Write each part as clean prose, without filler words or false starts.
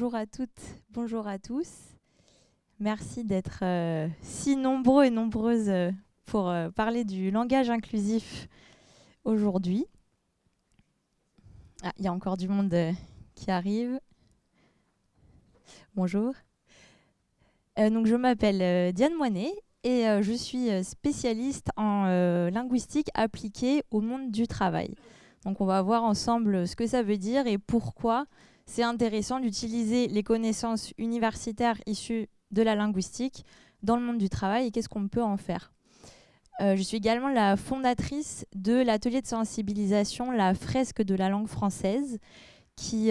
Bonjour à toutes, bonjour à tous. Merci d'être si nombreux et nombreuses pour parler du langage inclusif aujourd'hui. Ah, il y a encore du monde qui arrive. Bonjour. Donc je m'appelle Diane Moinet et je suis spécialiste en linguistique appliquée au monde du travail. Donc on va voir ensemble ce que ça veut dire et pourquoi c'est intéressant d'utiliser les connaissances universitaires issues de la linguistique dans le monde du travail et qu'est-ce qu'on peut en faire. Je suis également la fondatrice de l'atelier de sensibilisation La fresque de la langue française qui,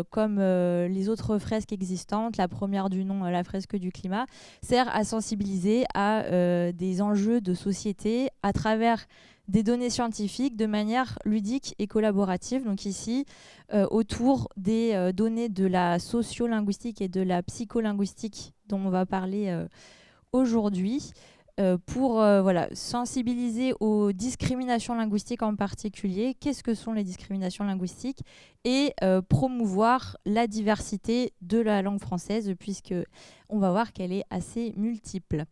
comme les autres fresques existantes, la première du nom, la fresque du climat, sert à sensibiliser à des enjeux de société à travers des données scientifiques de manière ludique et collaborative. Donc ici, autour des données de la sociolinguistique et de la psycholinguistique dont on va parler aujourd'hui. Pour sensibiliser aux discriminations linguistiques en particulier, qu'est-ce que sont les discriminations linguistiques, et promouvoir la diversité de la langue française, puisque on va voir qu'elle est assez multiple.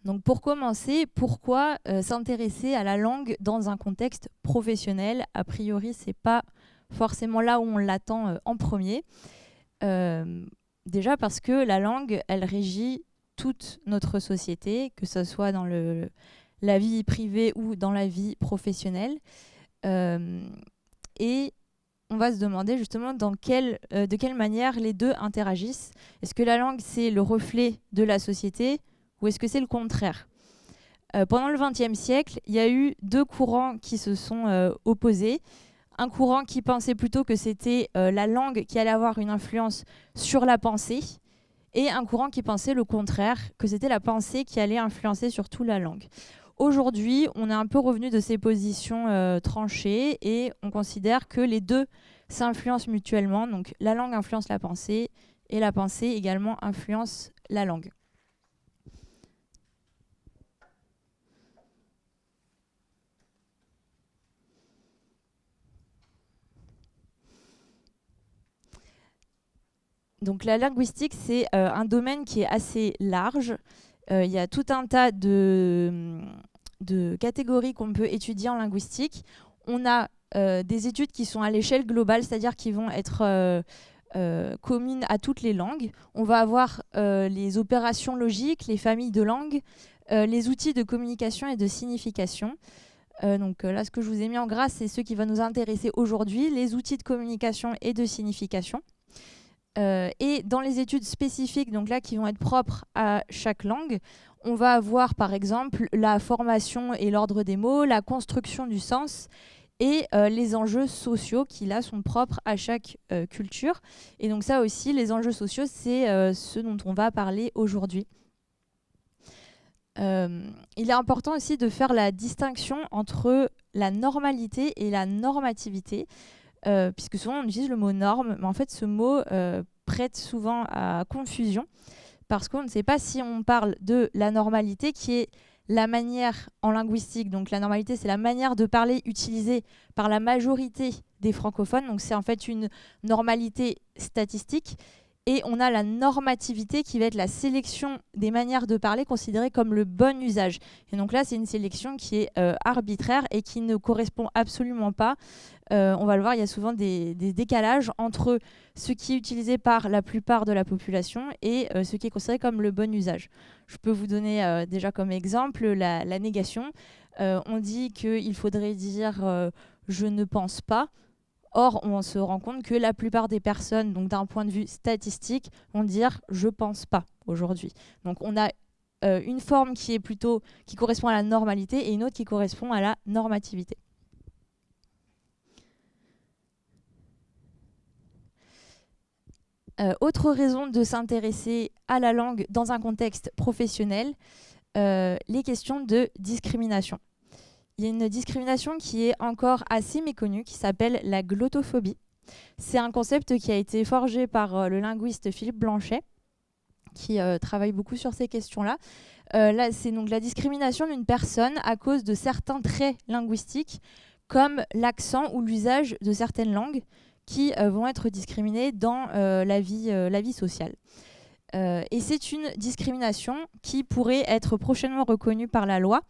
Donc pour commencer, pourquoi s'intéresser à la langue dans un contexte professionnel? A priori, c'est pas forcément là où on l'attend en premier. Déjà parce que la langue, elle régit toute notre société, que ce soit dans la vie privée ou dans la vie professionnelle. Et on va se demander justement de quelle manière les deux interagissent. Est-ce que la langue, c'est le reflet de la société ou est-ce que c'est le contraire ? Pendant le XXe siècle, il y a eu deux courants qui se sont opposés. Un courant qui pensait plutôt que c'était la langue qui allait avoir une influence sur la pensée, et un courant qui pensait le contraire, que c'était la pensée qui allait influencer surtout la langue. Aujourd'hui, on est un peu revenu de ces positions tranchées et on considère que les deux s'influencent mutuellement. Donc la langue influence la pensée et la pensée également influence la langue. Donc la linguistique, c'est un domaine qui est assez large. Il y a tout un tas de catégories qu'on peut étudier en linguistique. On a des études qui sont à l'échelle globale, c'est-à-dire qui vont être communes à toutes les langues. On va avoir les opérations logiques, les familles de langues, les outils de communication et de signification. Donc là, ce que je vous ai mis en gras, c'est ce qui va nous intéresser aujourd'hui, les outils de communication et de signification. Et dans les études spécifiques, donc là, qui vont être propres à chaque langue, on va avoir par exemple la formation et l'ordre des mots, la construction du sens et les enjeux sociaux qui là sont propres à chaque culture. Et donc ça aussi, les enjeux sociaux, c'est ce dont on va parler aujourd'hui. Il est important aussi de faire la distinction entre la normalité et la normativité. Puisque souvent on utilise le mot norme, mais en fait ce mot prête souvent à confusion, parce qu'on ne sait pas si on parle de la normalité, qui est la manière en linguistique, donc la normalité c'est la manière de parler utilisée par la majorité des francophones, donc c'est en fait une normalité statistique, et on a la normativité qui va être la sélection des manières de parler considérées comme le bon usage. Et donc là, c'est une sélection qui est arbitraire et qui ne correspond absolument pas. On va le voir, il y a souvent des décalages entre ce qui est utilisé par la plupart de la population et ce qui est considéré comme le bon usage. Je peux vous donner déjà comme exemple la négation. On dit qu'il faudrait dire je ne pense pas. Or, on se rend compte que la plupart des personnes, donc d'un point de vue statistique, vont dire « je pense pas » aujourd'hui. Donc, on a une forme qui correspond à la normalité et une autre qui correspond à la normativité. Autre raison de s'intéresser à la langue dans un contexte professionnel, les questions de discrimination. Il y a une discrimination qui est encore assez méconnue, qui s'appelle la glottophobie. C'est un concept qui a été forgé par le linguiste Philippe Blanchet, qui travaille beaucoup sur ces questions-là. Là, c'est donc la discrimination d'une personne à cause de certains traits linguistiques comme l'accent ou l'usage de certaines langues qui vont être discriminées dans la vie sociale. Et c'est une discrimination qui pourrait être prochainement reconnue par la loi,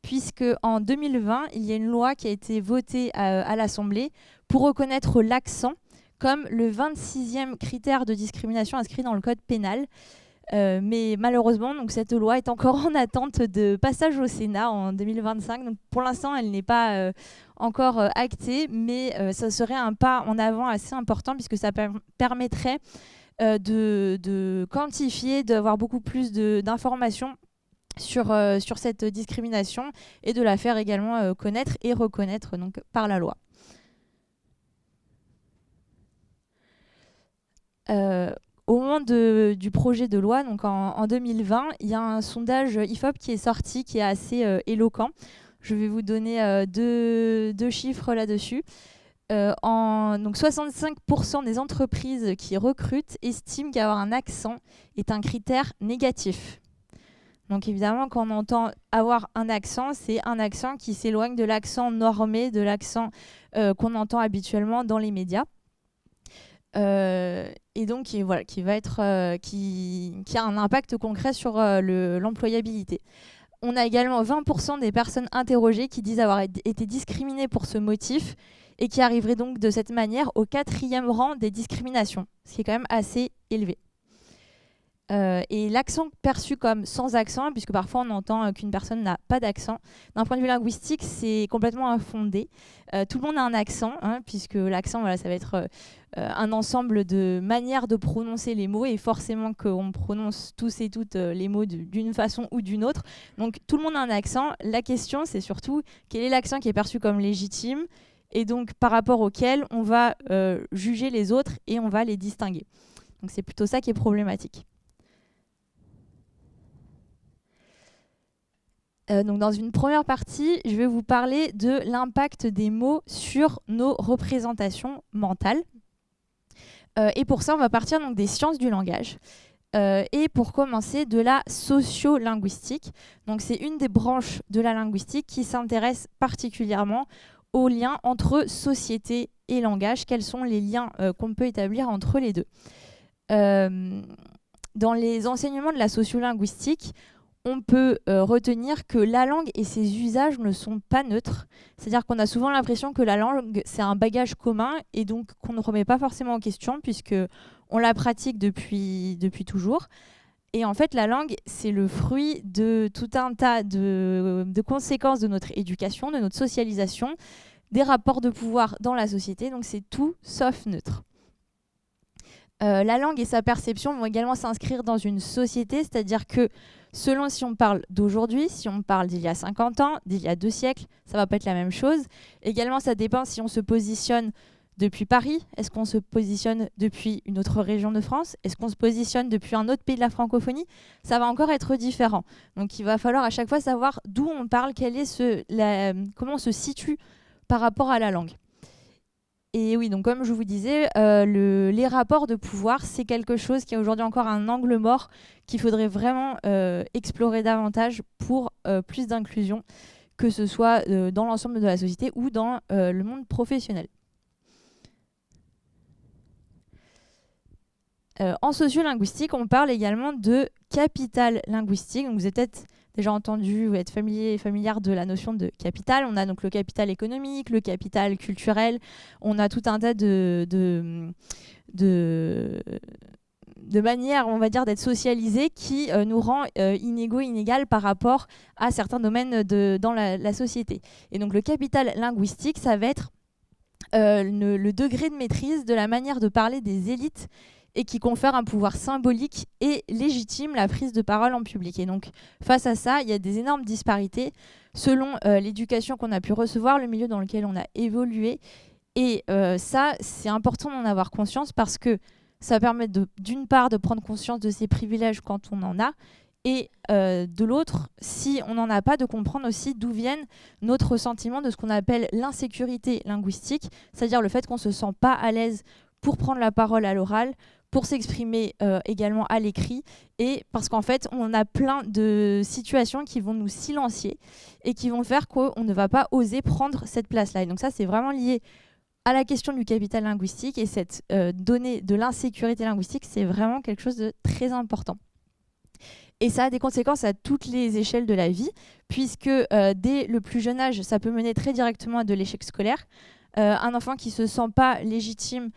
puisque en 2020, il y a une loi qui a été votée à l'Assemblée pour reconnaître l'accent comme le 26e critère de discrimination inscrit dans le code pénal. Mais malheureusement, donc, cette loi est encore en attente de passage au Sénat en 2025. Donc, pour l'instant, elle n'est pas encore actée, mais ça serait un pas en avant assez important puisque ça permettrait de quantifier, d'avoir beaucoup plus d'informations sur cette discrimination et de la faire également connaître et reconnaître donc, par la loi. Au moment du projet de loi, donc en 2020, il y a un sondage IFOP qui est sorti, qui est assez éloquent. Je vais vous donner deux chiffres là-dessus. Donc 65% des entreprises qui recrutent estiment qu'avoir un accent est un critère négatif. Donc évidemment, quand on entend avoir un accent, c'est un accent qui s'éloigne de l'accent normé, de l'accent qu'on entend habituellement dans les médias. Et donc qui a un impact concret sur l'employabilité. On a également 20% des personnes interrogées qui disent avoir été discriminées pour ce motif et qui arriveraient donc de cette manière au 4e rang des discriminations, ce qui est quand même assez élevé. Et l'accent perçu comme sans accent, puisque parfois on entend qu'une personne n'a pas d'accent, d'un point de vue linguistique, c'est complètement infondé. Tout le monde a un accent, puisque l'accent, ça va être un ensemble de manières de prononcer les mots, et forcément qu'on prononce tous et toutes les mots d'une façon ou d'une autre. Donc tout le monde a un accent. La question, c'est surtout quel est l'accent qui est perçu comme légitime, et donc par rapport auquel on va juger les autres et on va les distinguer. Donc c'est plutôt ça qui est problématique. Donc dans une première partie, je vais vous parler de l'impact des mots sur nos représentations mentales. Et pour ça, on va partir donc des sciences du langage. Et pour commencer, de la sociolinguistique. Donc c'est une des branches de la linguistique qui s'intéresse particulièrement aux liens entre société et langage. Quels sont les liens qu'on peut établir entre les deux ? Dans les enseignements de la sociolinguistique, on peut retenir que la langue et ses usages ne sont pas neutres. C'est-à-dire qu'on a souvent l'impression que la langue, c'est un bagage commun et donc qu'on ne remet pas forcément en question puisqu'on la pratique depuis toujours. Et en fait, la langue, c'est le fruit de tout un tas de conséquences de notre éducation, de notre socialisation, des rapports de pouvoir dans la société. Donc c'est tout sauf neutre. La langue et sa perception vont également s'inscrire dans une société, c'est-à-dire que selon si on parle d'aujourd'hui, si on parle d'il y a 50 ans, d'il y a 2 siècles, ça ne va pas être la même chose. Également, ça dépend si on se positionne depuis Paris, est-ce qu'on se positionne depuis une autre région de France, est-ce qu'on se positionne depuis un autre pays de la francophonie, ça va encore être différent. Donc il va falloir à chaque fois savoir d'où on parle, comment on se situe par rapport à la langue. Et oui, donc comme je vous disais, les rapports de pouvoir, c'est quelque chose qui a aujourd'hui encore un angle mort qu'il faudrait vraiment explorer davantage pour plus d'inclusion, que ce soit dans l'ensemble de la société ou dans le monde professionnel. En sociolinguistique, on parle également de capital linguistique. Donc vous avez peut-être déjà entendu ou êtes familière de la notion de capital. On a donc le capital économique, le capital culturel. On a tout un tas de manières, on va dire, d'être socialisés qui nous rend inégales par rapport à certains domaines dans la société. Et donc le capital linguistique, ça va être le degré de maîtrise de la manière de parler des élites et qui confère un pouvoir symbolique et légitime la prise de parole en public. Et donc, face à ça, il y a des énormes disparités selon l'éducation qu'on a pu recevoir, le milieu dans lequel on a évolué. Et ça, c'est important d'en avoir conscience parce que ça permet d'une part de prendre conscience de ses privilèges quand on en a, et de l'autre, si on n'en a pas, de comprendre aussi d'où viennent notre ressentiment de ce qu'on appelle l'insécurité linguistique, c'est-à-dire le fait qu'on ne se sent pas à l'aise pour prendre la parole à l'oral, pour s'exprimer également à l'écrit, et parce qu'en fait, on a plein de situations qui vont nous silencier et qui vont faire qu'on ne va pas oser prendre cette place-là. Et donc ça, c'est vraiment lié à la question du capital linguistique, et cette donnée de l'insécurité linguistique, c'est vraiment quelque chose de très important. Et ça a des conséquences à toutes les échelles de la vie, puisque dès le plus jeune âge, ça peut mener très directement à de l'échec scolaire. Un enfant qui ne se sent pas légitime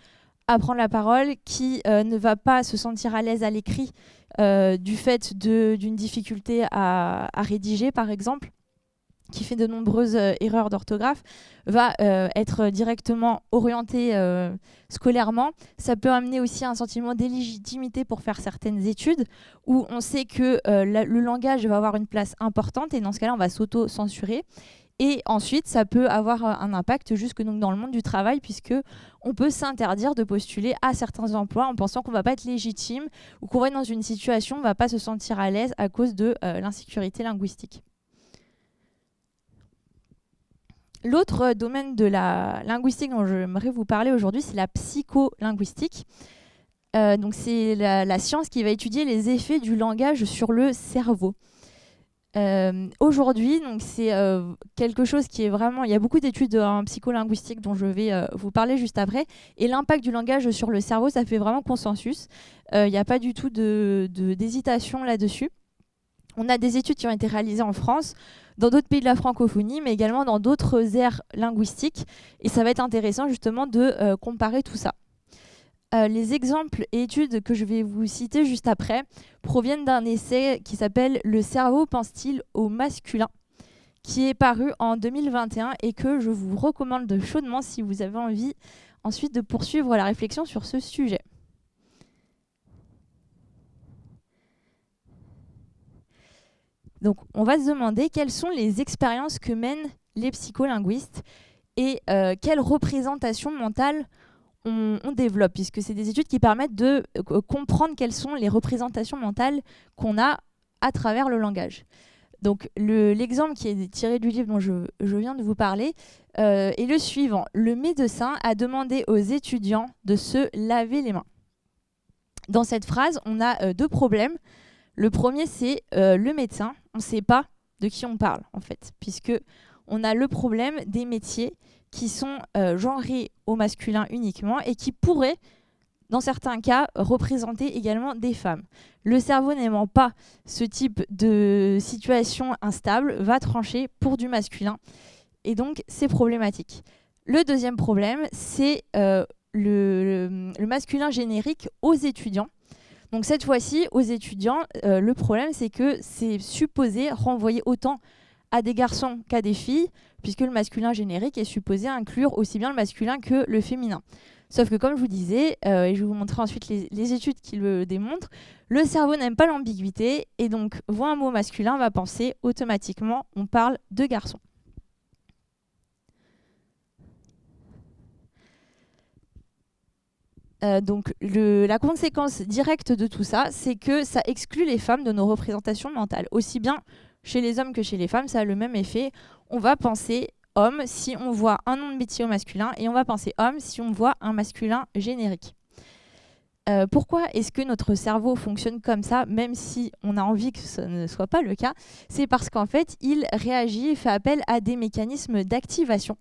à prendre la parole, qui ne va pas se sentir à l'aise à l'écrit du fait d'une difficulté à rédiger, par exemple, qui fait de nombreuses erreurs d'orthographe, va être directement orienté scolairement. Ça peut amener aussi un sentiment d'illégitimité pour faire certaines études, où on sait que le langage va avoir une place importante, et dans ce cas-là, on va s'auto-censurer. Et ensuite, ça peut avoir un impact jusque donc dans le monde du travail, puisque on peut s'interdire de postuler à certains emplois en pensant qu'on ne va pas être légitime, ou qu'on va être dans une situation où on ne va pas se sentir à l'aise à cause de l'insécurité linguistique. L'autre domaine de la linguistique dont j'aimerais vous parler aujourd'hui, c'est la psycholinguistique. Donc c'est la science qui va étudier les effets du langage sur le cerveau. Aujourd'hui, donc c'est quelque chose qui est vraiment... Il y a beaucoup d'études en psycholinguistique dont je vais vous parler juste après. Et l'impact du langage sur le cerveau, ça fait vraiment consensus. Il n'y a pas du tout d'hésitation là-dessus. On a des études qui ont été réalisées en France, dans d'autres pays de la francophonie, mais également dans d'autres aires linguistiques. Et ça va être intéressant justement de comparer tout ça. Les exemples et études que je vais vous citer juste après proviennent d'un essai qui s'appelle « Le cerveau pense-t-il au masculin ?», qui est paru en 2021 et que je vous recommande chaudement si vous avez envie ensuite de poursuivre la réflexion sur ce sujet. Donc, on va se demander quelles sont les expériences que mènent les psycholinguistes et quelles représentations mentales on développe, puisque c'est des études qui permettent de comprendre quelles sont les représentations mentales qu'on a à travers le langage. Donc, l'exemple qui est tiré du livre dont je viens de vous parler est le suivant. Le médecin a demandé aux étudiants de se laver les mains. Dans cette phrase, on a deux problèmes. Le premier, c'est le médecin. On ne sait pas de qui on parle, en fait, puisque on a le problème des métiers qui sont genrés au masculin uniquement et qui pourraient, dans certains cas, représenter également des femmes. Le cerveau n'aimant pas ce type de situation instable, va trancher pour du masculin. Et donc, c'est problématique. Le deuxième problème, c'est le masculin générique aux étudiants. Donc cette fois-ci, aux étudiants, le problème, c'est que c'est supposé renvoyer autant à des garçons qu'à des filles, puisque le masculin générique est supposé inclure aussi bien le masculin que le féminin. Sauf que comme je vous disais, et je vais vous montrer ensuite les études qui le démontrent, le cerveau n'aime pas l'ambiguïté, et donc voit un mot masculin, va penser automatiquement on parle de garçon. Donc la conséquence directe de tout ça, c'est que ça exclut les femmes de nos représentations mentales. Aussi bien chez les hommes que chez les femmes, ça a le même effet. On va penser homme si on voit un nom de métier au masculin, et on va penser homme si on voit un masculin générique. Pourquoi est-ce que notre cerveau fonctionne comme ça, même si on a envie que ce ne soit pas le cas? C'est parce qu'en fait, il réagit, fait appel à des mécanismes d'activation.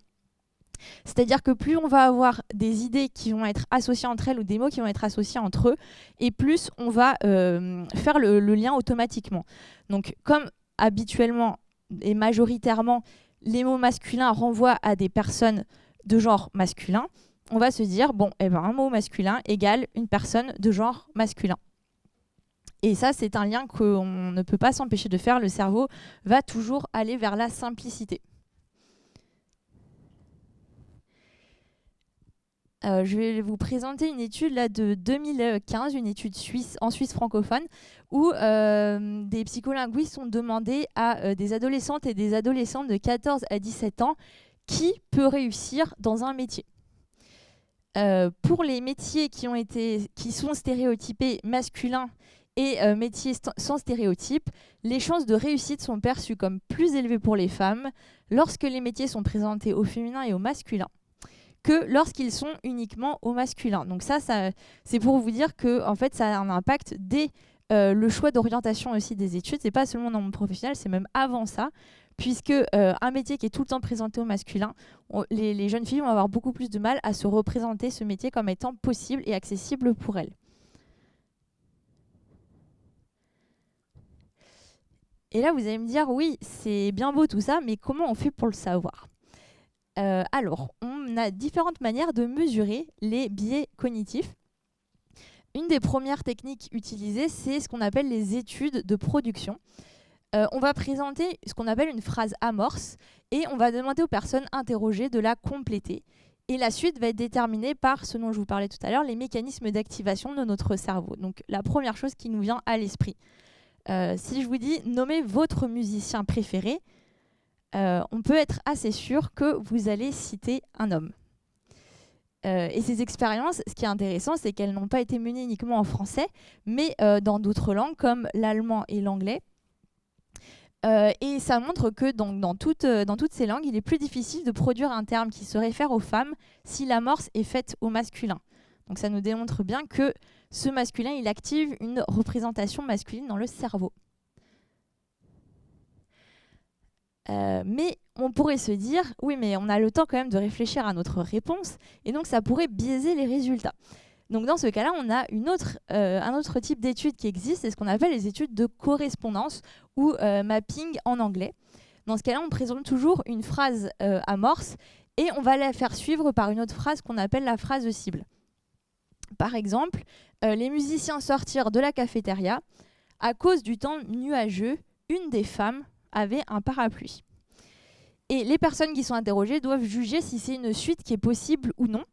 C'est-à-dire que plus on va avoir des idées qui vont être associées entre elles ou des mots qui vont être associés entre eux, et plus on va faire le lien automatiquement. Donc comme habituellement et majoritairement, les mots masculins renvoient à des personnes de genre masculin, on va se dire, bon, eh ben, un mot masculin égale une personne de genre masculin. Et ça, c'est un lien qu'on ne peut pas s'empêcher de faire. Le cerveau va toujours aller vers la simplicité. Je vais vous présenter une étude là, de 2015, une étude en Suisse francophone, où des psycholinguistes ont demandé à des adolescentes et des adolescents de 14 à 17 ans qui peut réussir dans un métier. Pour les métiers qui sont stéréotypés masculins et métiers sans stéréotype, les chances de réussite sont perçues comme plus élevées pour les femmes lorsque les métiers sont présentés au féminin et au masculin. que lorsqu'ils sont uniquement au masculin. Donc ça c'est pour vous dire que en fait, ça a un impact dès le choix d'orientation aussi des études. C'est pas seulement dans le monde professionnel, c'est même avant ça, puisque un métier qui est tout le temps présenté au masculin, les jeunes filles vont avoir beaucoup plus de mal à se représenter ce métier comme étant possible et accessible pour elles. Et là, vous allez me dire, oui, c'est bien beau tout ça, mais comment on fait pour le savoir ? Alors, on a différentes manières de mesurer les biais cognitifs. Une des premières techniques utilisées, c'est ce qu'on appelle les études de production. On va présenter ce qu'on appelle une phrase amorce et on va demander aux personnes interrogées de la compléter. Et la suite va être déterminée par ce dont je vous parlais tout à l'heure, les mécanismes d'activation de notre cerveau. Donc la première chose qui nous vient à l'esprit. Si je vous dis nommez votre musicien préféré, on peut être assez sûr que vous allez citer un homme. Et ces expériences, ce qui est intéressant, c'est qu'elles n'ont pas été menées uniquement en français, mais dans d'autres langues comme l'allemand et l'anglais. Et ça montre que dans toutes ces langues, il est plus difficile de produire un terme qui se réfère aux femmes si l'amorce est faite au masculin. Donc ça nous démontre bien que ce masculin, il active une représentation masculine dans le cerveau. Mais on pourrait se dire, oui, mais on a le temps quand même de réfléchir à notre réponse, et donc ça pourrait biaiser les résultats. Donc dans ce cas-là, on a un autre type d'études qui existe, c'est ce qu'on appelle les études de correspondance ou mapping en anglais. Dans ce cas-là, on présente toujours une phrase amorce et on va la faire suivre par une autre phrase qu'on appelle la phrase cible. Par exemple, les musiciens sortirent de la cafétéria. À cause du temps nuageux, une des femmes avait un parapluie. Et les personnes qui sont interrogées doivent juger si c'est une suite qui est possible ou non.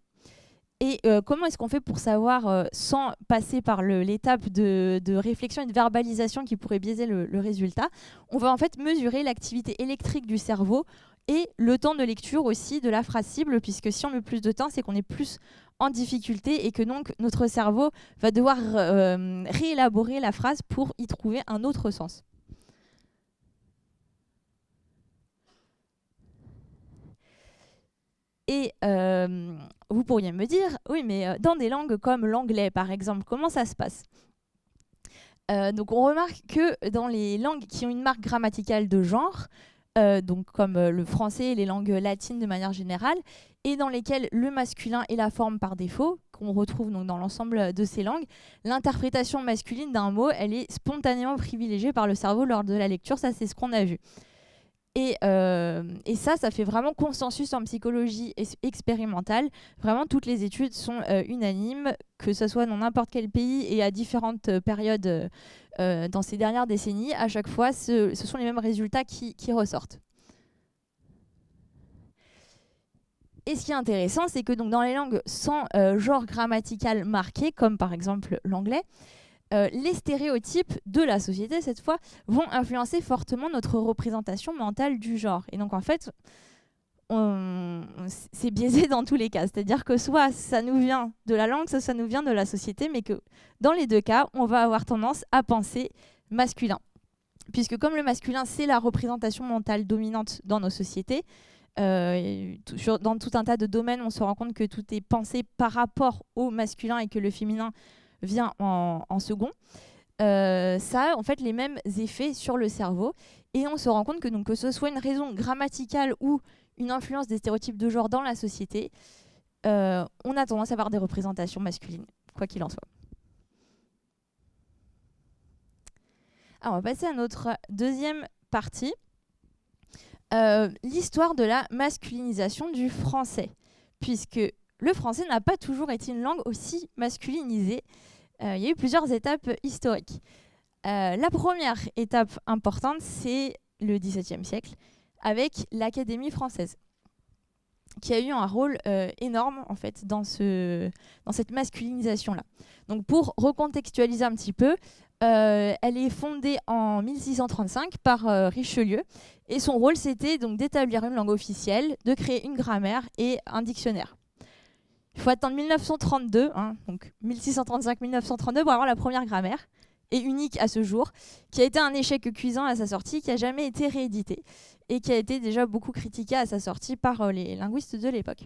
Et comment est-ce qu'on fait pour savoir, sans passer par l'étape de réflexion et de verbalisation qui pourrait biaiser le résultat? On va en fait mesurer l'activité électrique du cerveau et le temps de lecture aussi de la phrase cible, puisque si on met plus de temps, c'est qu'on est plus en difficulté et que donc notre cerveau va devoir réélaborer la phrase pour y trouver un autre sens. Et vous pourriez me dire, oui, mais dans des langues comme l'anglais, par exemple, comment ça se passe ? Donc on remarque que dans les langues qui ont une marque grammaticale de genre, donc comme le français et les langues latines de manière générale, et dans lesquelles le masculin est la forme par défaut, qu'on retrouve donc dans l'ensemble de ces langues, l'interprétation masculine d'un mot, elle est spontanément privilégiée par le cerveau lors de la lecture, ça c'est ce qu'on a vu. Et ça fait vraiment consensus en psychologie expérimentale. Vraiment, toutes les études sont unanimes, que ce soit dans n'importe quel pays et à différentes périodes dans ces dernières décennies. À chaque fois, ce sont les mêmes résultats qui ressortent. Et ce qui est intéressant, c'est que donc, dans les langues sans genre grammatical marqué, comme par exemple l'anglais, les stéréotypes de la société, cette fois, vont influencer fortement notre représentation mentale du genre. Et donc, en fait, c'est biaisé dans tous les cas. C'est-à-dire que soit ça nous vient de la langue, soit ça nous vient de la société, mais que dans les deux cas, on va avoir tendance à penser masculin. Puisque comme le masculin, c'est la représentation mentale dominante dans nos sociétés, dans tout un tas de domaines, on se rend compte que tout est pensé par rapport au masculin et que le féminin vient en second, ça a en fait les mêmes effets sur le cerveau et on se rend compte que, donc, que ce soit une raison grammaticale ou une influence des stéréotypes de genre dans la société, on a tendance à avoir des représentations masculines, quoi qu'il en soit. Alors, on va passer à notre deuxième partie, l'histoire de la masculinisation du français, puisque le français n'a pas toujours été une langue aussi masculinisée. Il y a eu plusieurs étapes historiques. La première étape importante, c'est le XVIIe siècle, avec l'Académie française, qui a eu un rôle énorme en fait, dans cette masculinisation-là. Donc, pour recontextualiser un petit peu, elle est fondée en 1635 par Richelieu, et son rôle, c'était donc d'établir une langue officielle, de créer une grammaire et un dictionnaire. Il faut attendre 1932, donc 1635-1932, pour avoir la première grammaire, et unique à ce jour, qui a été un échec cuisant à sa sortie, qui n'a jamais été réédité, et qui a été déjà beaucoup critiqué à sa sortie par les linguistes de l'époque.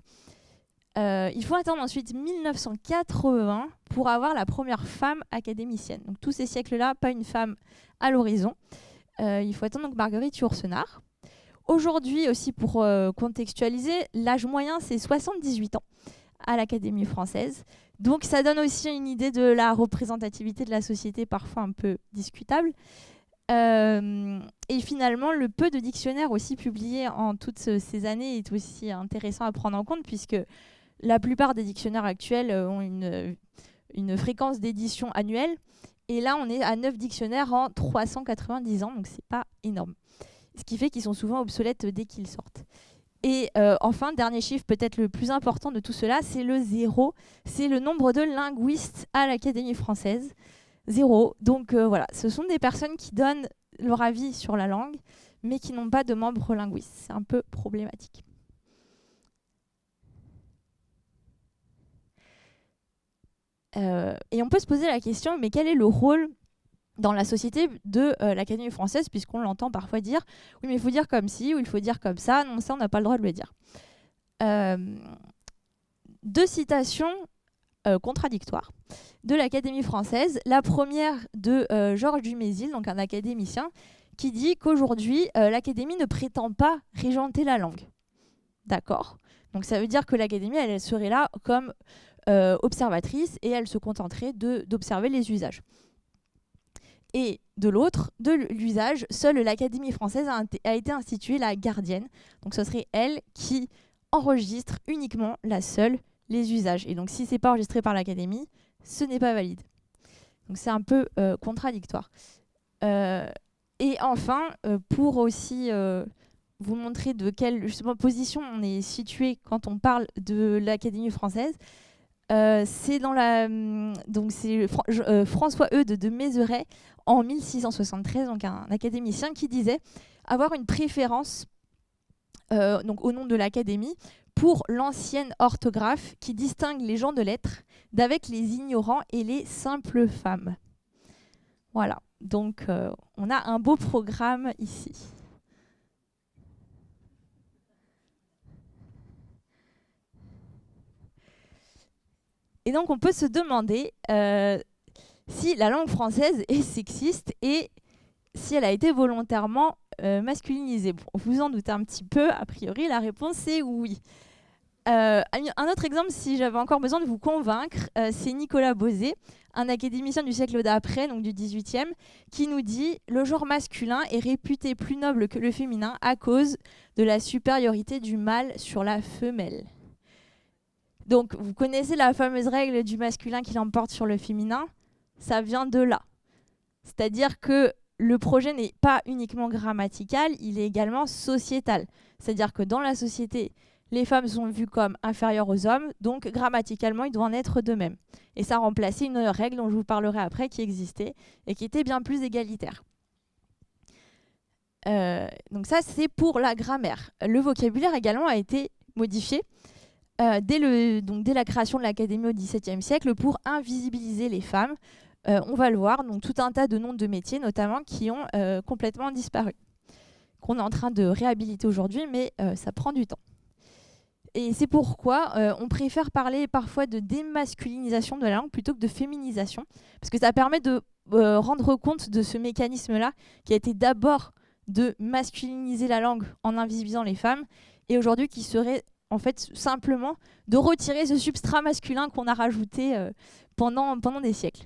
Il faut attendre ensuite 1980 pour avoir la première femme académicienne. Donc tous ces siècles-là, pas une femme à l'horizon. Il faut attendre donc Marguerite Yourcenar. Aujourd'hui aussi, pour contextualiser, l'âge moyen c'est 78 ans à l'Académie française. Donc ça donne aussi une idée de la représentativité de la société, parfois un peu discutable. Et finalement, le peu de dictionnaires aussi publiés en toutes ces années est aussi intéressant à prendre en compte, puisque la plupart des dictionnaires actuels ont une fréquence d'édition annuelle. Et là, on est à 9 dictionnaires en 390 ans, donc c'est pas énorme. Ce qui fait qu'ils sont souvent obsolètes dès qu'ils sortent. Et enfin, dernier chiffre peut-être le plus important de tout cela, c'est le 0. C'est le nombre de linguistes à l'Académie française. 0. Donc voilà, ce sont des personnes qui donnent leur avis sur la langue, mais qui n'ont pas de membres linguistes. C'est un peu problématique. Et on peut se poser la question, mais quel est le rôle dans la société de l'Académie française, puisqu'on l'entend parfois dire « oui, mais il faut dire comme ci » ou « il faut dire comme ça ». Non, ça, on n'a pas le droit de le dire. Deux citations contradictoires de l'Académie française. La première de Georges Dumézil, donc un académicien, qui dit qu'aujourd'hui, l'Académie ne prétend pas régenter la langue. D'accord. Donc ça veut dire que l'Académie, elle serait là comme observatrice et elle se contenterait d'observer les usages. Et de l'autre, de l'usage, seule l'Académie française a été instituée la gardienne. Donc ce serait elle qui enregistre uniquement les usages. Et donc si ce n'est pas enregistré par l'Académie, ce n'est pas valide. Donc c'est un peu contradictoire. Et enfin, pour aussi vous montrer de quelle justement, position on est situé quand on parle de l'Académie française, c'est dans donc c'est François Eudes de Mézeray en 1673, donc un académicien qui disait avoir une préférence donc au nom de l'Académie pour l'ancienne orthographe qui distingue les gens de lettres d'avec les ignorants et les simples femmes. Voilà, donc on a un beau programme ici. Et donc on peut se demander si la langue française est sexiste et si elle a été volontairement masculinisée. Bon, vous en doutez un petit peu, a priori la réponse est oui. Un autre exemple, si j'avais encore besoin de vous convaincre, c'est Nicolas Bosé, un académicien du siècle d'après, donc du XVIIIe, qui nous dit « Le genre masculin est réputé plus noble que le féminin à cause de la supériorité du mâle sur la femelle. » Donc, vous connaissez la fameuse règle du masculin qui l'emporte sur le féminin, ça vient de là. C'est-à-dire que le projet n'est pas uniquement grammatical, il est également sociétal. C'est-à-dire que dans la société, les femmes sont vues comme inférieures aux hommes, donc grammaticalement, il doit en être de même. Et ça a remplacé une règle dont je vous parlerai après qui existait et qui était bien plus égalitaire. Donc ça, c'est pour la grammaire. Le vocabulaire également a été modifié dès la création de l'Académie au XVIIe siècle pour invisibiliser les femmes. On va le voir, donc tout un tas de noms de métiers notamment qui ont complètement disparu, qu'on est en train de réhabiliter aujourd'hui, mais ça prend du temps. Et c'est pourquoi on préfère parler parfois de démasculinisation de la langue plutôt que de féminisation, parce que ça permet de rendre compte de ce mécanisme-là qui a été d'abord de masculiniser la langue en invisibilisant les femmes, et aujourd'hui qui serait en fait simplement de retirer ce substrat masculin qu'on a rajouté pendant des siècles.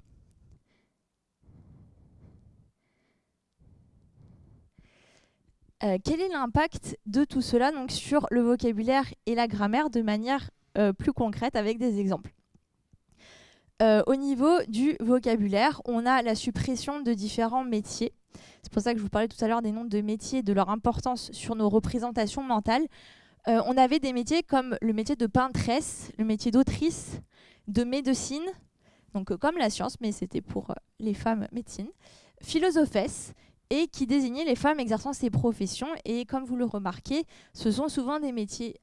Quel est l'impact de tout cela donc, sur le vocabulaire et la grammaire de manière plus concrète avec des exemples? Au niveau du vocabulaire, on a la suppression de différents métiers. C'est pour ça que je vous parlais tout à l'heure des noms de métiers, de leur importance sur nos représentations mentales. On avait des métiers comme le métier de peintresse, le métier d'autrice, de médecine, donc comme la science, mais c'était pour les femmes médecine, philosophesse, et qui désignait les femmes exerçant ces professions. Et comme vous le remarquez, ce sont souvent des métiers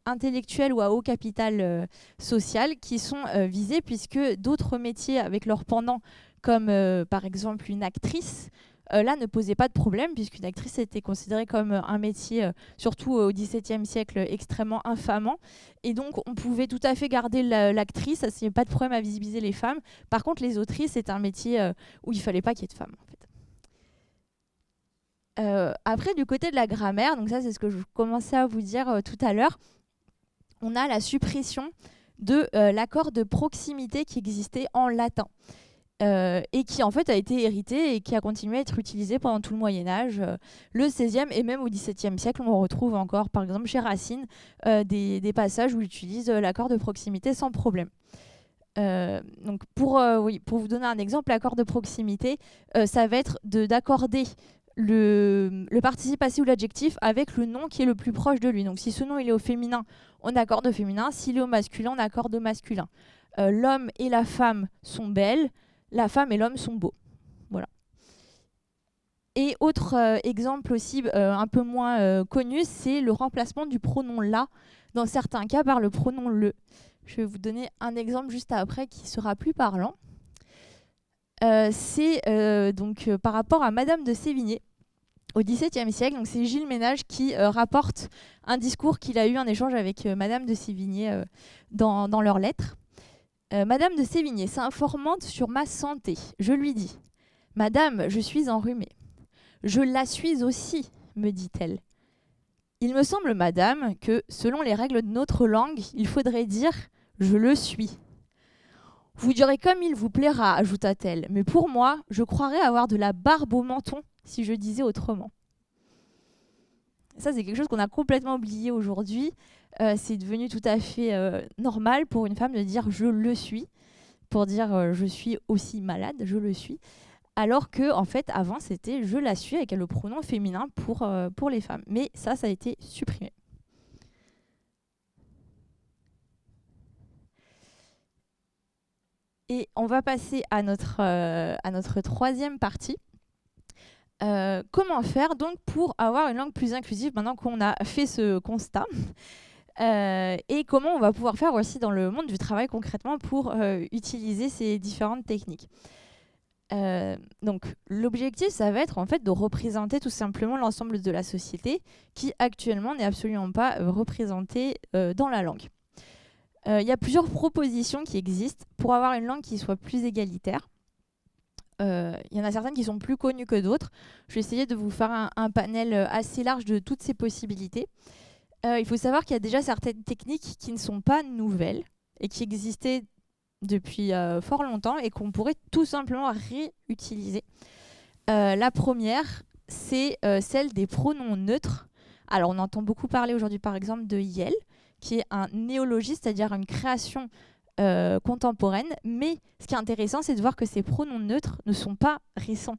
intellectuels ou à haut capital social qui sont visés, puisque d'autres métiers avec leur pendant, comme par exemple une actrice, là ne posait pas de problème, puisqu'une actrice était considérée comme un métier, surtout au XVIIe siècle, extrêmement infamant. Et donc, on pouvait tout à fait garder l'actrice, ça n'y avait pas de problème à visibiliser les femmes. Par contre, les autrices, c'est un métier où il ne fallait pas qu'il y ait de femmes, en fait. Après, du côté de la grammaire, donc ça c'est ce que je commençais à vous dire tout à l'heure, on a la suppression de l'accord de proximité qui existait en latin et qui en fait a été hérité et qui a continué à être utilisé pendant tout le Moyen-Âge, le XVIe et même au XVIIe siècle. On retrouve encore, par exemple chez Racine, des passages où il utilise l'accord de proximité sans problème. Donc pour vous donner un exemple, l'accord de proximité, ça va être d'accorder le participe passé ou l'adjectif avec le nom qui est le plus proche de lui. Donc si ce nom il est au féminin, on accorde au féminin. S'il est au masculin, on accorde au masculin. L'homme et la femme sont belles, la femme et l'homme sont beaux. Voilà. Et autre exemple aussi un peu moins connu, c'est le remplacement du pronom la dans certains cas par le pronom le. Je vais vous donner un exemple juste après qui sera plus parlant. C'est par rapport à Madame de Sévigné au XVIIe siècle. Donc c'est Gilles Ménage qui rapporte un discours qu'il a eu, un échange avec Madame de Sévigné dans leurs lettres. Madame de Sévigné s'informant sur ma santé, je lui dis « Madame, je suis enrhumée. Je la suis aussi, me dit-elle. Il me semble, madame, que, selon les règles de notre langue, il faudrait dire « je le suis ». Vous direz comme il vous plaira, ajouta-t-elle, mais pour moi, je croirais avoir de la barbe au menton si je disais autrement. Ça, c'est quelque chose qu'on a complètement oublié aujourd'hui. C'est devenu tout à fait normal pour une femme de dire « je le suis », pour dire je suis aussi malade, je le suis. Alors que, en fait, avant, c'était « je la suis » avec le pronom féminin pour les femmes. Mais ça a été supprimé. Et on va passer à notre troisième partie. Comment faire donc pour avoir une langue plus inclusive maintenant qu'on a fait ce constat et comment on va pouvoir faire aussi dans le monde du travail concrètement pour utiliser ces différentes techniques. Donc l'objectif, ça va être en fait de représenter tout simplement l'ensemble de la société qui actuellement n'est absolument pas représentée dans la langue. Il y a plusieurs propositions qui existent pour avoir une langue qui soit plus égalitaire. Il y en a certaines qui sont plus connues que d'autres. Je vais essayer de vous faire un panel assez large de toutes ces possibilités. Il faut savoir qu'il y a déjà certaines techniques qui ne sont pas nouvelles et qui existaient depuis fort longtemps et qu'on pourrait tout simplement réutiliser. La première, c'est celle des pronoms neutres. Alors, on entend beaucoup parler aujourd'hui, par exemple, de Yel, qui est un néologisme, c'est-à-dire une création contemporaine. Mais ce qui est intéressant, c'est de voir que ces pronoms neutres ne sont pas récents.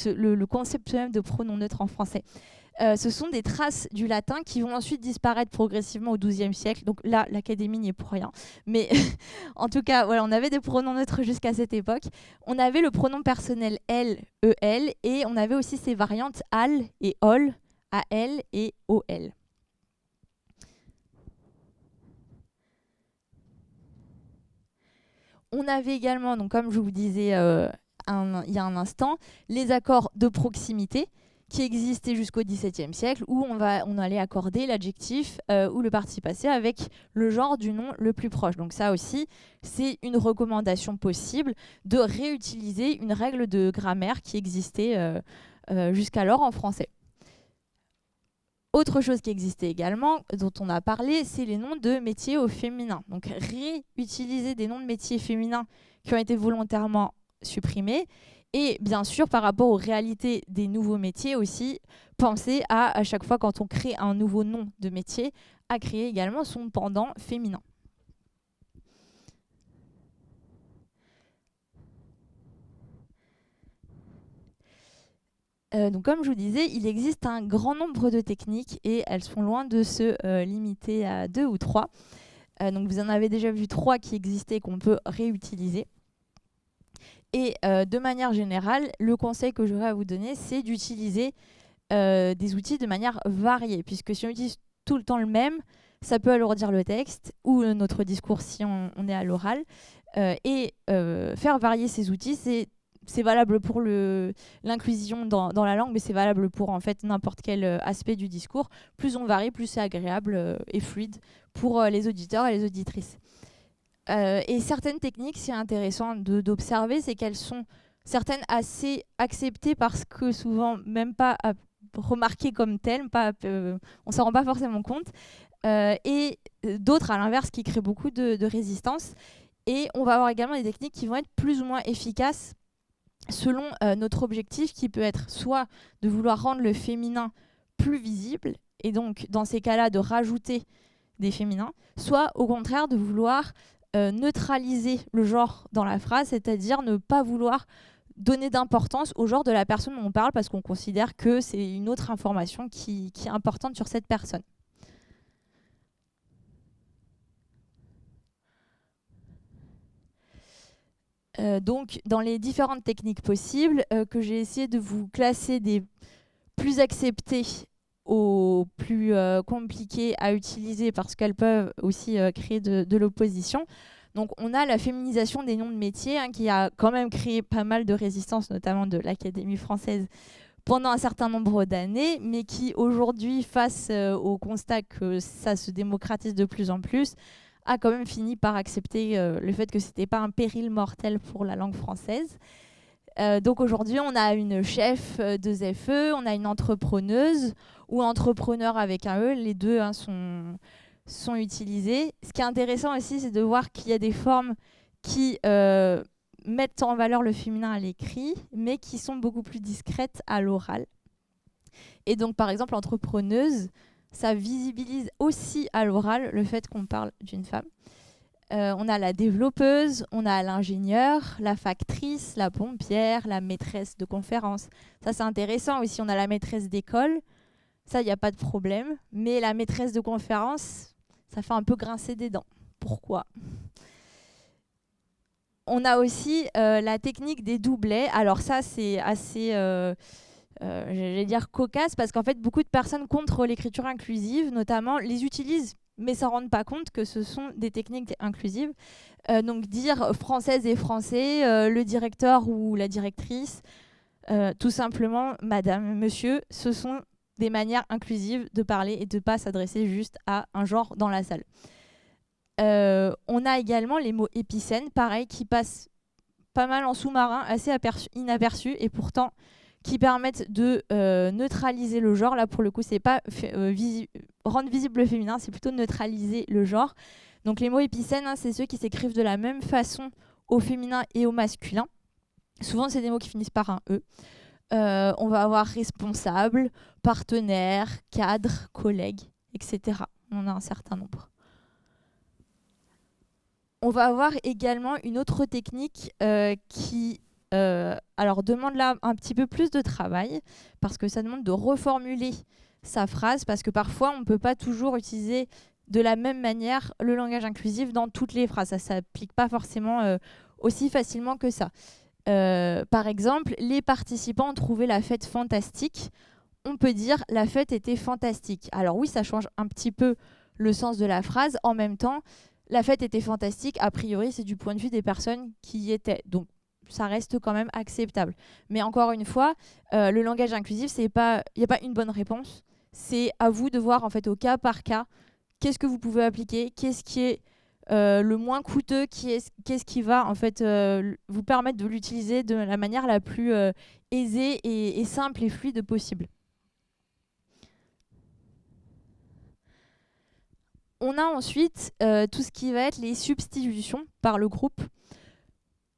Le concept même de pronoms neutres en français. Ce sont des traces du latin qui vont ensuite disparaître progressivement au XIIe siècle. Donc là, l'Académie n'y est pour rien. Mais en tout cas, voilà, on avait des pronoms neutres jusqu'à cette époque. On avait le pronom personnel elle, el, et on avait aussi ces variantes al et ol, al et ol. On avait également, donc comme je vous disais il y a un instant, les accords de proximité qui existaient jusqu'au XVIIe siècle, où on allait accorder l'adjectif ou le participe passé avec le genre du nom le plus proche. Donc ça aussi, c'est une recommandation possible de réutiliser une règle de grammaire qui existait jusqu'alors en français. Autre chose qui existait également, dont on a parlé, c'est les noms de métiers au féminin. Donc réutiliser des noms de métiers féminins qui ont été volontairement supprimés. Et bien sûr, par rapport aux réalités des nouveaux métiers aussi, penser à chaque fois quand on crée un nouveau nom de métier, à créer également son pendant féminin. Donc comme je vous disais, il existe un grand nombre de techniques et elles sont loin de se limiter à 2 ou 3. Donc vous en avez déjà vu 3 qui existaient et qu'on peut réutiliser. Et de manière générale, le conseil que j'aurais à vous donner, c'est d'utiliser des outils de manière variée, puisque si on utilise tout le temps le même, ça peut alourdir le texte ou notre discours si on est à l'oral. Et faire varier ces outils, c'est c'est valable pour l'inclusion dans la langue, mais c'est valable pour en fait n'importe quel aspect du discours. Plus on varie, plus c'est agréable et fluide pour les auditeurs et les auditrices. Et certaines techniques, c'est intéressant d'observer, c'est qu'elles sont certaines assez acceptées parce que souvent même pas remarquées comme telles, on s'en rend pas forcément compte, et d'autres à l'inverse qui créent beaucoup de résistance. Et on va avoir également des techniques qui vont être plus ou moins efficaces selon notre objectif, qui peut être soit de vouloir rendre le féminin plus visible, et donc dans ces cas-là de rajouter des féminins, soit au contraire de vouloir neutraliser le genre dans la phrase, c'est-à-dire ne pas vouloir donner d'importance au genre de la personne dont on parle parce qu'on considère que c'est une autre information qui est importante sur cette personne. Donc, dans les différentes techniques possibles, que j'ai essayé de vous classer des plus acceptées aux plus compliquées à utiliser parce qu'elles peuvent aussi créer de l'opposition. Donc, on a la féminisation des noms de métiers qui a quand même créé pas mal de résistance, notamment de l'Académie française pendant un certain nombre d'années, mais qui aujourd'hui, face au constat que ça se démocratise de plus en plus, a quand même fini par accepter le fait que c'était pas un péril mortel pour la langue française. Donc aujourd'hui, on a une chef de ZFE, on a une entrepreneuse ou entrepreneur avec un E, les deux sont utilisés. Ce qui est intéressant aussi, c'est de voir qu'il y a des formes qui mettent en valeur le féminin à l'écrit, mais qui sont beaucoup plus discrètes à l'oral. Et donc par exemple, entrepreneuse, ça visibilise aussi à l'oral le fait qu'on parle d'une femme. On a la développeuse, on a l'ingénieur, la factrice, la pompière, la maîtresse de conférence. Ça, c'est intéressant aussi. On a la maîtresse d'école. Ça, il n'y a pas de problème. Mais la maîtresse de conférence, ça fait un peu grincer des dents. Pourquoi ? On a aussi la technique des doublets. Alors ça, c'est assez... j'allais dire cocasse, parce qu'en fait, beaucoup de personnes contre l'écriture inclusive, notamment, les utilisent, mais s'en rendent pas compte que ce sont des techniques inclusives. Donc dire française et français, le directeur ou la directrice, tout simplement madame, monsieur, ce sont des manières inclusives de parler et de ne pas s'adresser juste à un genre dans la salle. On a également les mots épicènes, pareil, qui passent pas mal en sous-marin, assez inaperçus, et pourtant qui permettent de neutraliser le genre. Là, pour le coup, c'est pas rendre visible le féminin, c'est plutôt neutraliser le genre. Donc les mots épicènes, c'est ceux qui s'écrivent de la même façon au féminin et au masculin. Souvent, c'est des mots qui finissent par un E. On va avoir responsable, partenaire, cadre, collègue, etc. On en a un certain nombre. On va avoir également une autre technique qui alors demande là un petit peu plus de travail, parce que ça demande de reformuler sa phrase, parce que parfois on ne peut pas toujours utiliser de la même manière le langage inclusif dans toutes les phrases. Ça ne s'applique pas forcément aussi facilement que ça. Par exemple, les participants ont trouvé la fête fantastique. On peut dire la fête était fantastique. Alors oui, ça change un petit peu le sens de la phrase. En même temps, la fête était fantastique. A priori, c'est du point de vue des personnes qui y étaient. Donc, ça reste quand même acceptable. Mais encore une fois, le langage inclusif, il n'y a pas une bonne réponse. C'est à vous de voir en fait au cas par cas qu'est-ce que vous pouvez appliquer, qu'est-ce qui est le moins coûteux, qu'est-ce qui va en fait vous permettre de l'utiliser de la manière la plus aisée et simple et fluide possible. On a ensuite tout ce qui va être les substitutions par le groupe.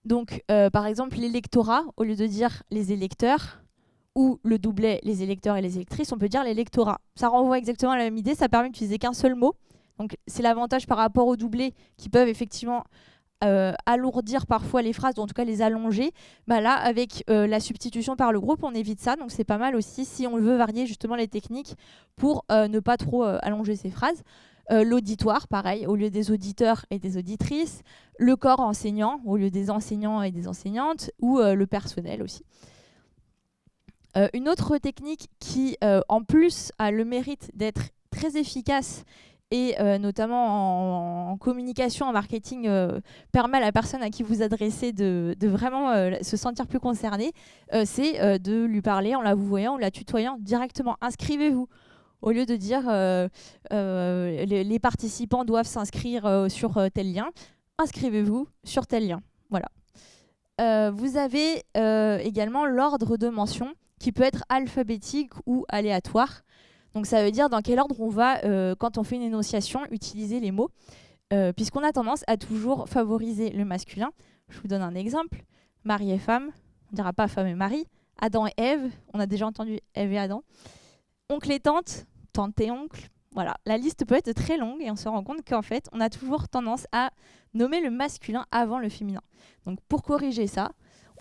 Donc, par exemple, l'électorat, au lieu de dire les électeurs, ou le doublet les électeurs et les électrices, on peut dire l'électorat. Ça renvoie exactement à la même idée, ça permet d'utiliser qu'un seul mot. Donc, c'est l'avantage par rapport aux doublets qui peuvent effectivement alourdir parfois les phrases, ou en tout cas les allonger. Bah là, avec la substitution par le groupe, on évite ça. Donc, c'est pas mal aussi si on veut varier justement les techniques pour ne pas trop allonger ces phrases. L'auditoire, pareil, au lieu des auditeurs et des auditrices. Le corps enseignant, au lieu des enseignants et des enseignantes. Ou le personnel aussi. Une autre technique qui, en plus, a le mérite d'être très efficace et notamment en communication, en marketing, permet à la personne à qui vous adressez de vraiment se sentir plus concernée, c'est de lui parler en la vouvoyant ou la tutoyant directement. Inscrivez-vous. Au lieu de dire les participants doivent s'inscrire sur tel lien, inscrivez-vous sur tel lien. Voilà. Vous avez également l'ordre de mention qui peut être alphabétique ou aléatoire. Donc ça veut dire dans quel ordre on va, quand on fait une énonciation, utiliser les mots, puisqu'on a tendance à toujours favoriser le masculin. Je vous donne un exemple. Marie et femme, on ne dira pas femme et mari. Adam et Ève, on a déjà entendu Ève et Adam. Oncle et tante, tante et oncle. Voilà, la liste peut être très longue et on se rend compte qu'en fait, on a toujours tendance à nommer le masculin avant le féminin. Donc pour corriger ça,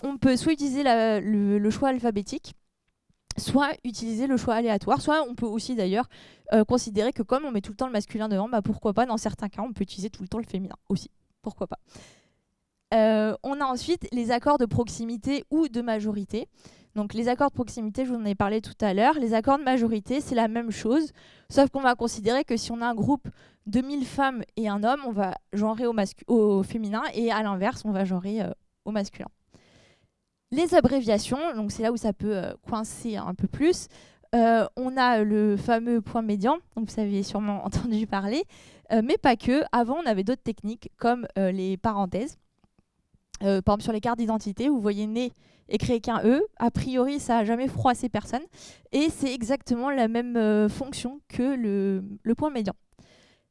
on peut soit utiliser le choix alphabétique, soit utiliser le choix aléatoire, soit on peut aussi d'ailleurs considérer que comme on met tout le temps le masculin devant, bah pourquoi pas, dans certains cas, on peut utiliser tout le temps le féminin aussi. Pourquoi pas. On a ensuite les accords de proximité ou de majorité. Donc les accords de proximité, je vous en ai parlé tout à l'heure. Les accords de majorité, c'est la même chose, sauf qu'on va considérer que si on a un groupe de 1000 femmes et un homme, on va genrer au féminin, et à l'inverse, on va genrer au masculin. Les abréviations, donc c'est là où ça peut coincer un peu plus. On a le fameux point médian, donc vous avez sûrement entendu parler, mais pas que. Avant, on avait d'autres techniques comme les parenthèses. Par exemple, sur les cartes d'identité, vous voyez né écrit avec un E. A priori, ça n'a jamais froissé personne. Et c'est exactement la même fonction que le point médian.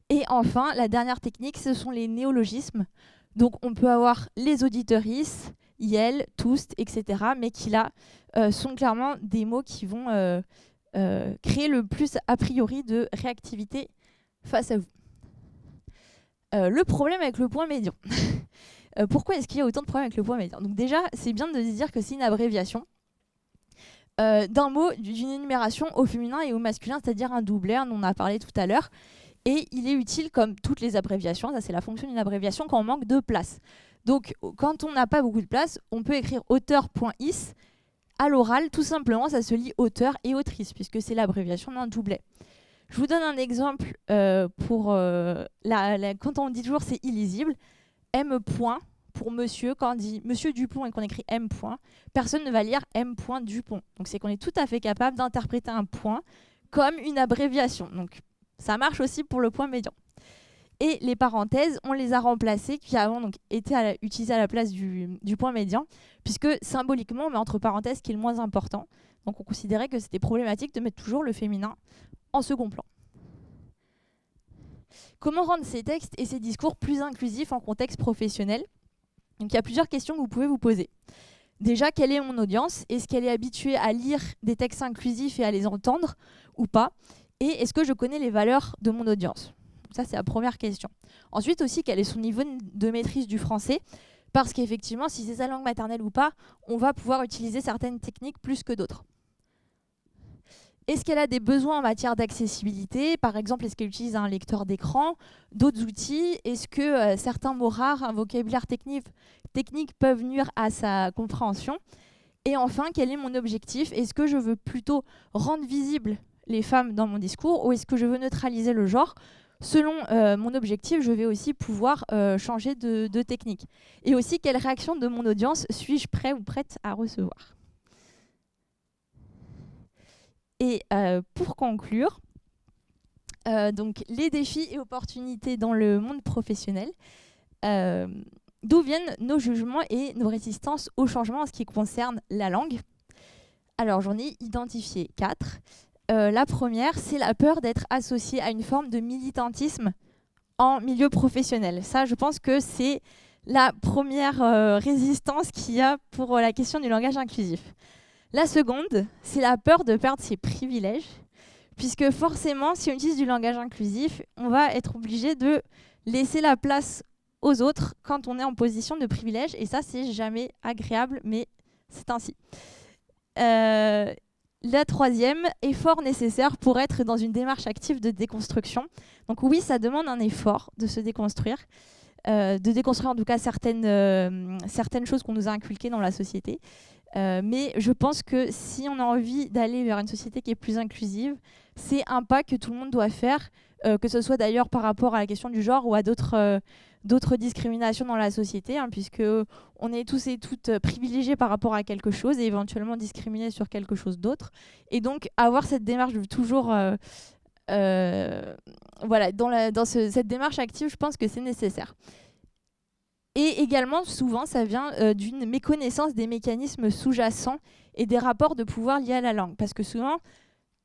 Et enfin, la dernière technique, ce sont les néologismes. Donc, on peut avoir les auditrices, yel, tous, etc. Mais qui là sont clairement des mots qui vont créer le plus a priori de réactivité face à vous. Le problème avec le point médian. Pourquoi est-ce qu'il y a autant de problèmes avec le point médian? Donc déjà, c'est bien de se dire que c'est une abréviation d'un mot, d'une énumération au féminin et au masculin, c'est-à-dire un doublet, on en a parlé tout à l'heure. Et il est utile comme toutes les abréviations, ça c'est la fonction d'une abréviation quand on manque de place. Donc quand on n'a pas beaucoup de place, on peut écrire auteur.is. À l'oral, tout simplement, ça se lit auteur et autrice, puisque c'est l'abréviation d'un doublet. Je vous donne un exemple quand on dit toujours c'est illisible. M. Pour monsieur, quand on dit monsieur Dupont et qu'on écrit M. Personne ne va lire M. Dupont. Donc c'est qu'on est tout à fait capable d'interpréter un point comme une abréviation. Donc ça marche aussi pour le point médian. Et les parenthèses, on les a remplacées, qui avant donc, étaient utilisées à la place du point médian, puisque symboliquement, on met entre parenthèses ce qui est le moins important. Donc on considérait que c'était problématique de mettre toujours le féminin en second plan. Comment rendre ces textes et ces discours plus inclusifs en contexte professionnel? Donc il y a plusieurs questions que vous pouvez vous poser. Déjà, quelle est mon audience? Est-ce qu'elle est habituée à lire des textes inclusifs et à les entendre ou pas? Et est-ce que je connais les valeurs de mon audience? Ça, c'est la première question. Ensuite aussi, quel est son niveau de maîtrise du français? Parce qu'effectivement, si c'est sa langue maternelle ou pas, on va pouvoir utiliser certaines techniques plus que d'autres. Est-ce qu'elle a des besoins en matière d'accessibilité? Par exemple, est-ce qu'elle utilise un lecteur d'écran, d'autres outils? Est-ce que certains mots rares, un vocabulaire technique peuvent nuire à sa compréhension? Et enfin, quel est mon objectif? Est-ce que je veux plutôt rendre visibles les femmes dans mon discours ou est-ce que je veux neutraliser le genre? Selon mon objectif, je vais aussi pouvoir changer de technique. Et aussi, quelle réaction de mon audience suis-je prêt ou prête à recevoir? Et pour conclure, donc les défis et opportunités dans le monde professionnel, d'où viennent nos jugements et nos résistances au changement en ce qui concerne la langue? Alors j'en ai identifié 4. La première, c'est la peur d'être associée à une forme de militantisme en milieu professionnel. Ça, je pense que c'est la première résistance qu'il y a pour la question du langage inclusif. La seconde, c'est la peur de perdre ses privilèges, puisque forcément, si on utilise du langage inclusif, on va être obligé de laisser la place aux autres quand on est en position de privilège, et ça, c'est jamais agréable, mais c'est ainsi. La troisième, effort nécessaire pour être dans une démarche active de déconstruction. Donc oui, ça demande un effort de se déconstruire, en tout cas certaines choses qu'on nous a inculquées dans la société. Mais je pense que si on a envie d'aller vers une société qui est plus inclusive, c'est un pas que tout le monde doit faire, que ce soit d'ailleurs par rapport à la question du genre ou à d'autres discriminations dans la société, hein, puisque on est tous et toutes privilégiés par rapport à quelque chose et éventuellement discriminés sur quelque chose d'autre. Et donc avoir cette démarche de toujours... voilà, cette démarche active, je pense que c'est nécessaire. Et également, souvent, ça vient d'une méconnaissance des mécanismes sous-jacents et des rapports de pouvoir liés à la langue. Parce que souvent,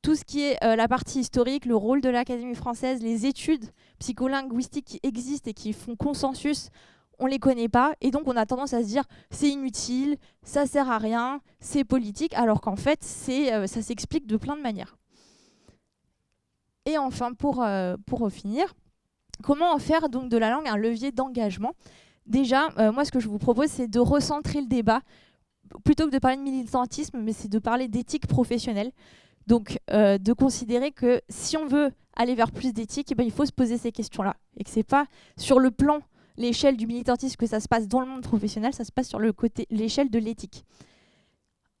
tout ce qui est la partie historique, le rôle de l'Académie française, les études psycholinguistiques qui existent et qui font consensus, on ne les connaît pas. Et donc, on a tendance à se dire c'est inutile, ça sert à rien, c'est politique, alors qu'en fait, ça s'explique de plein de manières. Et enfin, pour finir, comment en faire donc de la langue un levier d'engagement ? Déjà, moi, ce que je vous propose, c'est de recentrer le débat, plutôt que de parler de militantisme, mais c'est de parler d'éthique professionnelle. Donc, de considérer que si on veut aller vers plus d'éthique, il faut se poser ces questions-là. Et que ce n'est pas sur le plan, l'échelle du militantisme que ça se passe dans le monde professionnel, ça se passe sur l'échelle de l'éthique.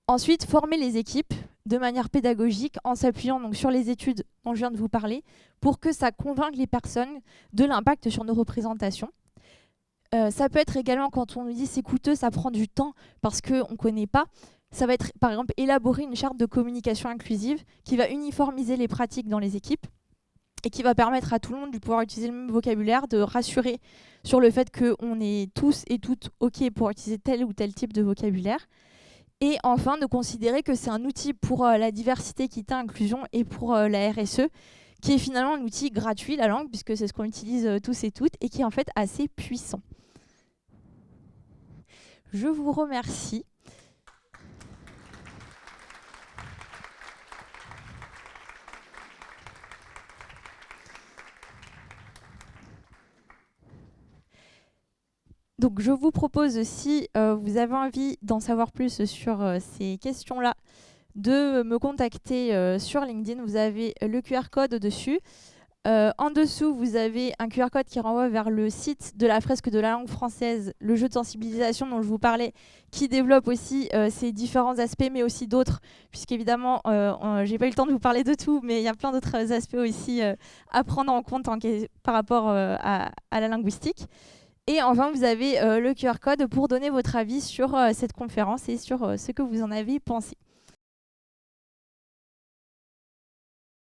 Ensuite, former les équipes de manière pédagogique en s'appuyant donc sur les études dont je viens de vous parler pour que ça convainque les personnes de l'impact sur nos représentations. Ça peut être également quand on nous dit c'est coûteux, ça prend du temps parce qu'on ne connaît pas. Ça va être par exemple élaborer une charte de communication inclusive qui va uniformiser les pratiques dans les équipes et qui va permettre à tout le monde de pouvoir utiliser le même vocabulaire, de rassurer sur le fait qu'on est tous et toutes OK pour utiliser tel ou tel type de vocabulaire. Et enfin, de considérer que c'est un outil pour la diversité, équité, inclusion et pour la RSE, qui est finalement un outil gratuit, la langue, puisque c'est ce qu'on utilise tous et toutes, et qui est en fait assez puissant. Je vous remercie. Donc je vous propose, si vous avez envie d'en savoir plus sur ces questions-là, de me contacter sur LinkedIn. Vous avez le QR code au-dessus. En dessous, vous avez un QR code qui renvoie vers le site de la fresque de la langue française, le jeu de sensibilisation dont je vous parlais, qui développe aussi ces différents aspects, mais aussi d'autres, puisqu'évidemment, j'ai pas eu le temps de vous parler de tout, mais il y a plein d'autres aspects aussi à prendre en compte par rapport à la linguistique. Et enfin, vous avez le QR code pour donner votre avis sur cette conférence et sur ce que vous en avez pensé.